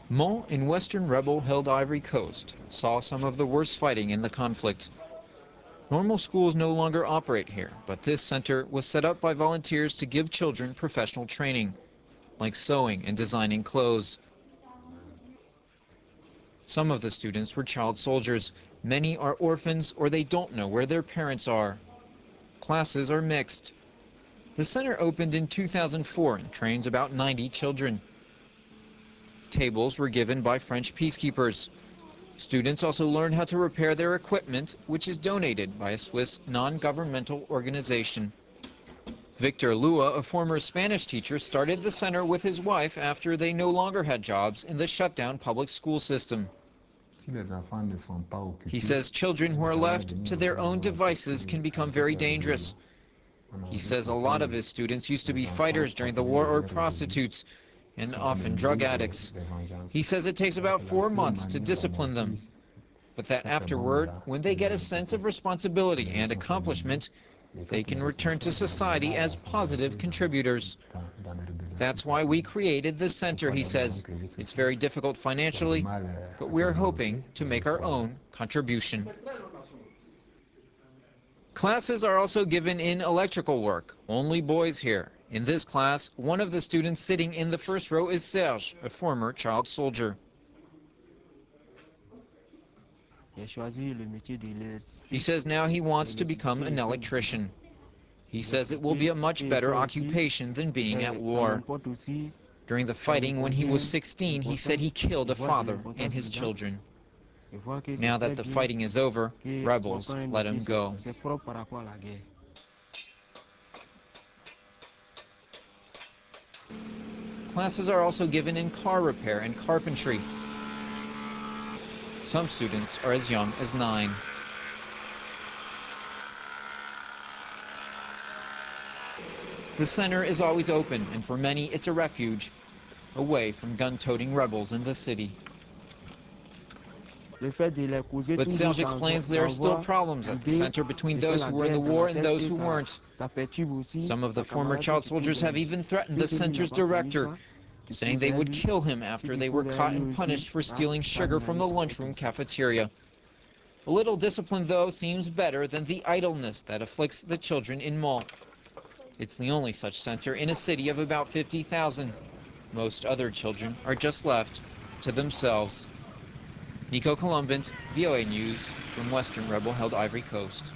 Mont in western rebel-held Ivory Coast saw some of the worst fighting in the conflict. Normal schools no longer operate here, but this center was set up by volunteers to give children professional training, like sewing and designing clothes. Some of the students were child soldiers. Many are orphans or they don't know where their parents are. Classes are mixed. The center opened in 2004 and trains about 90 children. Tables were given by French peacekeepers. Students also learned how to repair their equipment, which is donated by a Swiss non-governmental organization. Victor Lua, a former Spanish teacher, started the center with his wife after they no longer had jobs in the shutdown public school system. He says children who are left to their own devices can become very dangerous. He says a lot of his students used to be fighters during the war or prostitutes, and often drug addicts. He says it takes about 4 months to discipline them, but that afterward, when they get a sense of responsibility and accomplishment, they can return to society as positive contributors. That's why we created this center, he says. It's very difficult financially, but we're hoping to make our own contribution. Classes are also given in electrical work, only boys here. In this class, one of the students sitting in the first row is Serge, a former child soldier. He says now he wants to become an electrician. He says it will be a much better occupation than being at war. During the fighting when he was 16, he said he killed a father and his children. Now that the fighting is over, rebels let him go. Classes are also given in car repair and carpentry. Some students are as young as 9. The center is always open, and for many it's a refuge, away from gun-toting rebels in the city. But Serge explains there are still problems at the center between those who were in the war and those who weren't. Some of the former child soldiers have even threatened the center's director, saying they would kill him after they were caught and punished for stealing sugar from the lunchroom cafeteria. A little discipline, though, seems better than the idleness that afflicts the children in Mont. It's the only such center in a city of about 50,000. Most other children are just left to themselves. Nico Columbans, VOA News, from Western Rebel-held Ivory Coast.